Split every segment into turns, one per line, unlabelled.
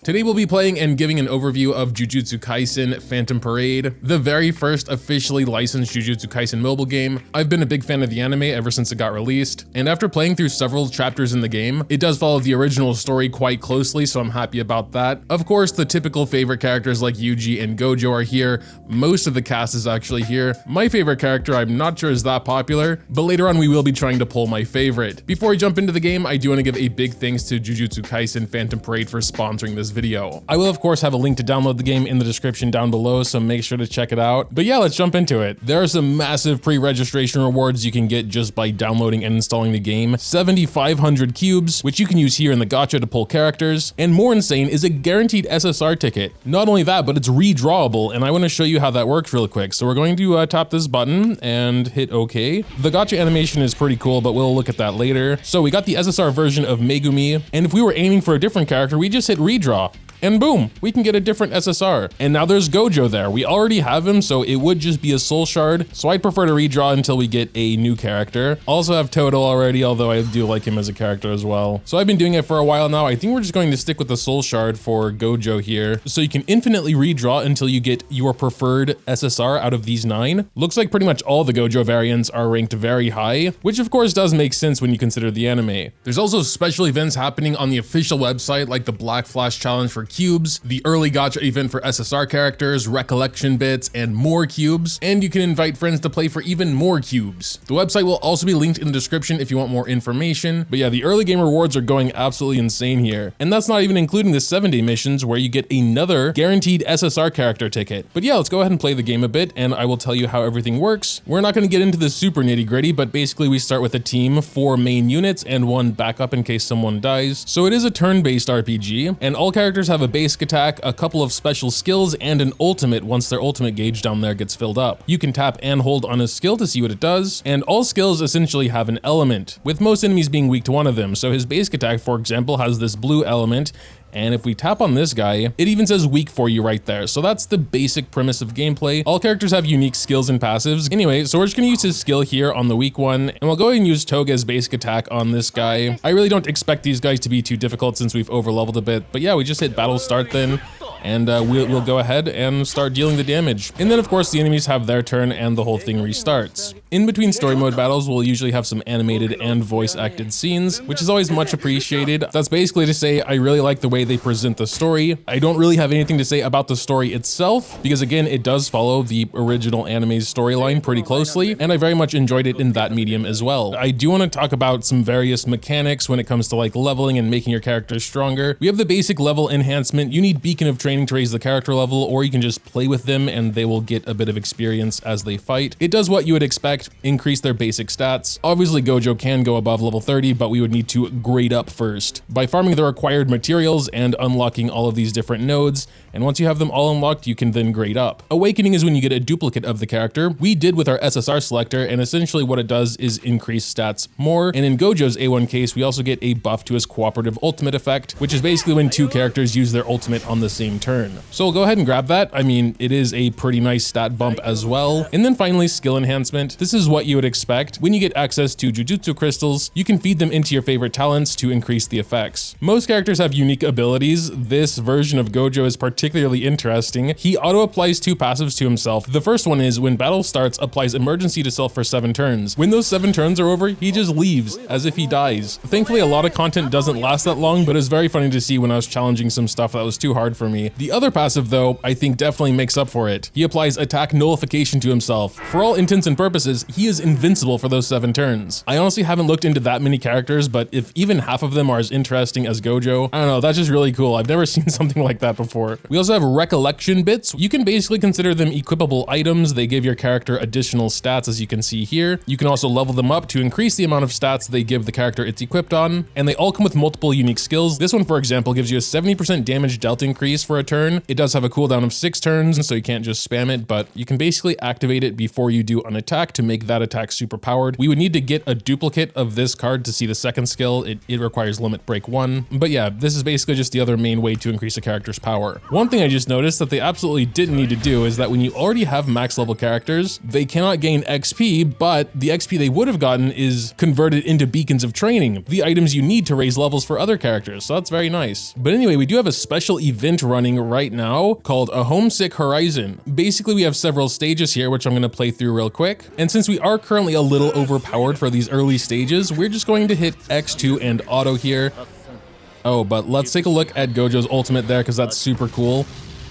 Today we'll be playing and giving an overview of Jujutsu Kaisen Phantom Parade, the very first officially licensed Jujutsu Kaisen mobile game. I've been a big fan of the anime ever since it got released, and after playing through several chapters in the game, it does follow the original story quite closely, so I'm happy about that. Of course, the typical favorite characters like Yuji and Gojo are here. Most of the cast is actually here. My favorite character I'm not sure is that popular, but later on we will be trying to pull my favorite. Before we jump into the game, I do want to give a big thanks to Jujutsu Kaisen Phantom Parade for sponsoring this video. I will of course have a link to download the game in the description down below, so make sure to check it out. But yeah, let's jump into it. There are some massive pre-registration rewards you can get just by downloading and installing the game. 7,500 cubes, which you can use here in the gacha to pull characters, and more insane is a guaranteed SSR ticket. Not only that, but it's redrawable, and I want to show you how that works real quick. So we're going to tap this button and hit OK. The gacha animation is pretty cool, but we'll look at that later. So we got the SSR version of Megumi, and if we were aiming for a different character, we just hit redraw. And boom, we can get a different SSR. And now there's Gojo there. We already have him, so it would just be a soul shard. So I'd prefer to redraw until we get a new character. Also have Toto already, although I do like him as a character as well. So I've been doing it for a while now. I think we're just going to stick with the soul shard for Gojo here. So you can infinitely redraw until you get your preferred SSR out of these 9. Looks like pretty much all the Gojo variants are ranked very high, which of course does make sense when you consider the anime. There's also special events happening on the official website, like the Black Flash Challenge for cubes, the early gacha event for SSR characters, recollection bits, and more cubes, and you can invite friends to play for even more cubes. The website will also be linked in the description if you want more information, but yeah, the early game rewards are going absolutely insane here. And that's not even including the 7-day missions where you get another guaranteed SSR character ticket. But yeah, let's go ahead and play the game a bit, and I will tell you how everything works. We're not going to get into the super nitty gritty, but basically we start with a team, 4 main units, and 1 backup in case someone dies. So it is a turn-based RPG, and all characters have a basic attack, a couple of special skills, and an ultimate once their ultimate gauge down there gets filled up. You can tap and hold on a skill to see what it does, and all skills essentially have an element, with most enemies being weak to one of them. So his basic attack, for example, has this blue element, and if we tap on this guy, it even says weak for you right there. So that's the basic premise of gameplay. All characters have unique skills and passives. Anyway, so we're just gonna use his skill here on the weak one, and we'll go ahead and use Toga's basic attack on this guy. I really don't expect these guys to be too difficult since we've over leveled a bit, but yeah, we just hit battle start then. And we'll go ahead and start dealing the damage. And then of course the enemies have their turn and the whole thing restarts. In between story mode battles, we'll usually have some animated and voice acted scenes, which is always much appreciated. That's basically to say I really like the way they present the story. I don't really have anything to say about the story itself, because again, it does follow the original anime's storyline pretty closely, and I very much enjoyed it in that medium as well. I do want to talk about some various mechanics when it comes to like leveling and making your characters stronger. We have the basic level enhancement. You need Beacon of Training to raise the character level, or you can just play with them and they will get a bit of experience as they fight. It does what you would expect, increase their basic stats. Obviously Gojo can go above level 30, but we would need to grade up first by farming the required materials and unlocking all of these different nodes, and once you have them all unlocked, you can then grade up. Awakening is when you get a duplicate of the character. We did with our SSR selector, and essentially what it does is increase stats more, and in Gojo's A1 case, we also get a buff to his cooperative ultimate effect, which is basically when 2 characters use their ultimate on the same turn. So we'll go ahead and grab that. I mean, it is a pretty nice stat bump as well. And then finally, skill enhancement. This is what you would expect. When you get access to Jujutsu crystals, you can feed them into your favorite talents to increase the effects. Most characters have unique abilities. This version of Gojo is particularly interesting. He auto-applies 2 passives to himself. The first one is when battle starts, applies emergency to self for 7 turns. When those 7 turns are over, he just leaves as if he dies. Thankfully, a lot of content doesn't last that long, but it's very funny to see when I was challenging some stuff that was too hard for me. The other passive though, I think definitely makes up for it. He applies attack nullification to himself. For all intents and purposes, he is invincible for those 7 turns. I honestly haven't looked into that many characters, but if even half of them are as interesting as Gojo, I don't know, that's just really cool. I've never seen something like that before. We also have recollection bits. You can basically consider them equipable items. They give your character additional stats, as you can see here. You can also level them up to increase the amount of stats they give the character it's equipped on, and they all come with multiple unique skills. This one, for example, gives you a 70% damage dealt increase for a turn. It does have a cooldown of 6 turns, so you can't just spam it, but you can basically activate it before you do an attack to make that attack super powered. We would need to get a duplicate of this card to see the second skill. It requires limit break 1. But yeah, this is basically just the other main way to increase a character's power. One thing I just noticed that they absolutely didn't need to do is that when you already have max level characters, they cannot gain XP, but the XP they would have gotten is converted into beacons of training, the items you need to raise levels for other characters. So that's very nice. But anyway, we do have a special event running right now called A Homesick Horizon. Basically, we have several stages here, which I'm going to play through real quick. And since we are currently a little overpowered for these early stages, we're just going to hit X2 and auto here. Oh, but let's take a look at Gojo's ultimate there, because that's super cool.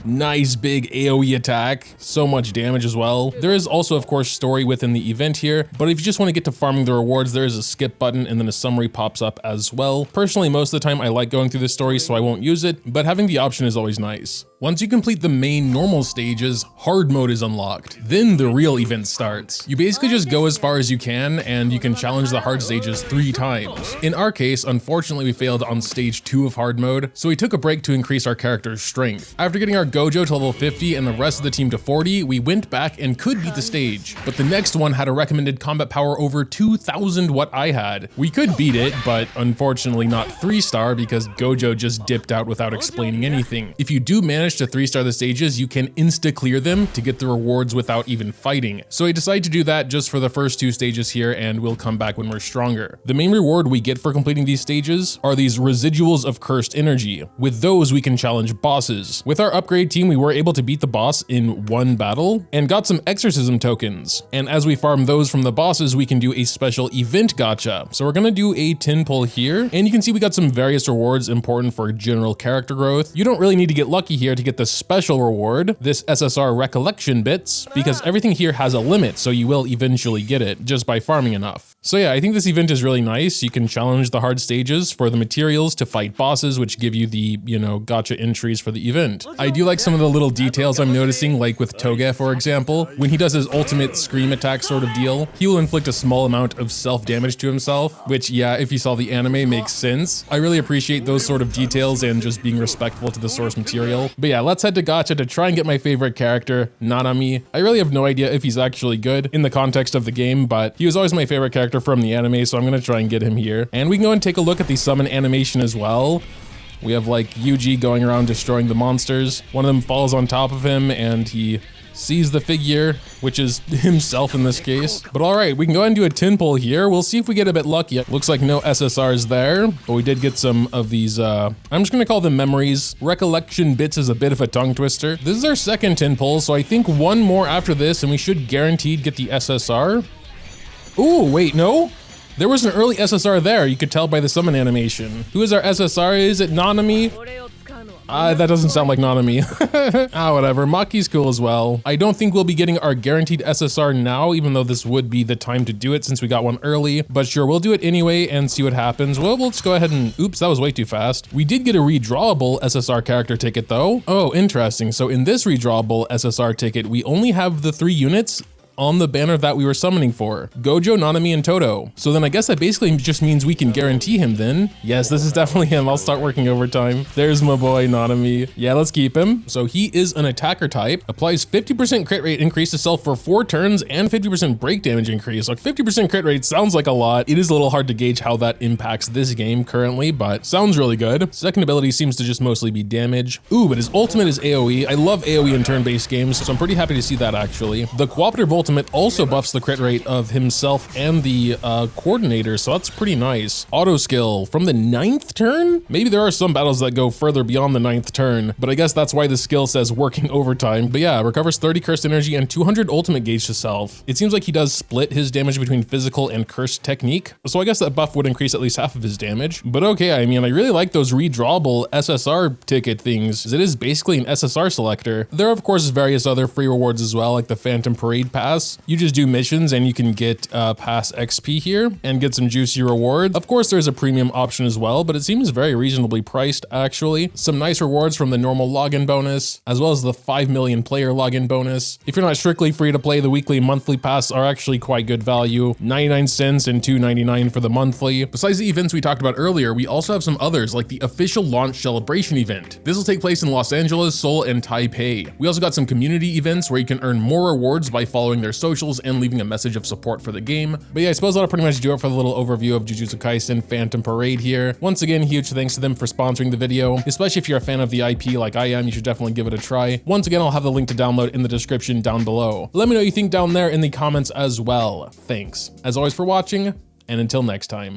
Nice big AoE attack, so much damage as well. There is also, of course, story within the event here, but if you just want to get to farming the rewards, there is a skip button and then a summary pops up as well. Personally, most of the time I like going through the story, so I won't use it, but having the option is always nice. Once you complete the main normal stages, hard mode is unlocked. Then the real event starts. You basically just go as far as you can, and you can challenge the hard stages 3 times. In our case, unfortunately, we failed on stage 2 of hard mode, so we took a break to increase our character's strength. After getting our Gojo to level 50 and the rest of the team to 40, we went back and could beat the stage. But the next one had a recommended combat power over 2,000 what I had. We could beat it, but unfortunately not 3-star because Gojo just dipped out without explaining anything. If you do manage to 3-star the stages, you can insta-clear them to get the rewards without even fighting. So I decided to do that just for the first 2 stages here, and we'll come back when we're stronger. The main reward we get for completing these stages are these residuals of cursed energy. With those, we can challenge bosses. With our upgrade team, we were able to beat the boss in 1 battle and got some exorcism tokens. And as we farm those from the bosses, we can do a special event gacha. So we're gonna do a tin pull here, and you can see we got some various rewards important for general character growth. You don't really need to get lucky here to get the special reward, this SSR recollection bits, because everything here has a limit, so you will eventually get it just by farming enough. So yeah, I think this event is really nice. You can challenge the hard stages for the materials to fight bosses, which give you the, gacha entries for the event. I do like some of the little details I'm noticing, like with Toge, for example. When he does his ultimate scream attack sort of deal, he will inflict a small amount of self-damage to himself, which, yeah, if you saw the anime, makes sense. I really appreciate those sort of details and just being respectful to the source material. But yeah, let's head to gacha to try and get my favorite character, Nanami. I really have no idea if he's actually good in the context of the game, but he was always my favorite character from the anime, so I'm gonna try and get him here. And we can go and take a look at the summon animation as well. We have like Yuji going around destroying the monsters. One of them falls on top of him and he sees the figure, which is himself in this case. But all right, we can go ahead and do a tin pull here. We'll see if we get a bit lucky. Looks like no SSRs there, but we did get some of these, I'm just gonna call them memories. Recollection bits is a bit of a tongue twister. This is our second tin pull, so I think one more after this and we should guaranteed get the SSR. Ooh, wait, no? There was an early SSR there, you could tell by the summon animation. Who is our SSR? Is it Nanami? That doesn't sound like Nanami. Whatever, Maki's cool as well. I don't think we'll be getting our guaranteed SSR now, even though this would be the time to do it since we got one early. But sure, we'll do it anyway and see what happens. Well, let's go ahead and, oops, that was way too fast. We did get a redrawable SSR character ticket though. Oh, interesting. So in this redrawable SSR ticket, we only have the 3 units on the banner that we were summoning for. Gojo, Nanami, and Todo. So then I guess that basically just means we can guarantee him then. Yes, this is definitely him. I'll start working overtime. There's my boy, Nanami. Yeah, let's keep him. So he is an attacker type, applies 50% crit rate increase to self for 4 turns and 50% break damage increase. Like 50% crit rate sounds like a lot. It is a little hard to gauge how that impacts this game currently, but sounds really good. Second ability seems to just mostly be damage. Ooh, but his ultimate is AoE. I love AoE in turn-based games, so I'm pretty happy to see that actually. The cooperative ultimate also buffs the crit rate of himself and the coordinator, so that's pretty nice. Auto skill from the 9th turn? Maybe there are some battles that go further beyond the 9th turn, but I guess that's why the skill says working overtime. But yeah, recovers 30 cursed energy and 200 ultimate gauge to self. It seems like he does split his damage between physical and cursed technique, so I guess that buff would increase at least half of his damage. But okay, I mean, I really like those redrawable SSR ticket things. It is basically an SSR selector. There are of course various other free rewards as well, like the Phantom Parade Pass. You just do missions and you can get pass XP here and get some juicy rewards. Of course, there's a premium option as well, but it seems very reasonably priced actually. Some nice rewards from the normal login bonus, as well as the 5 million player login bonus. If you're not strictly free to play, the weekly and monthly pass are actually quite good value. 99 cents and $2.99 for the monthly. Besides the events we talked about earlier, we also have some others like the official launch celebration event. This will take place in Los Angeles, Seoul, and Taipei. We also got some community events where you can earn more rewards by following their their socials and leaving a message of support for the game. But yeah, I suppose that'll pretty much do it for the little overview of Jujutsu Kaisen Phantom Parade here. Once again, huge thanks to them for sponsoring the video, especially if you're a fan of the IP like I am, you should definitely give it a try. Once again, I'll have the link to download in the description down below. Let me know what you think down there in the comments as well. Thanks, as always, for watching, and until next time.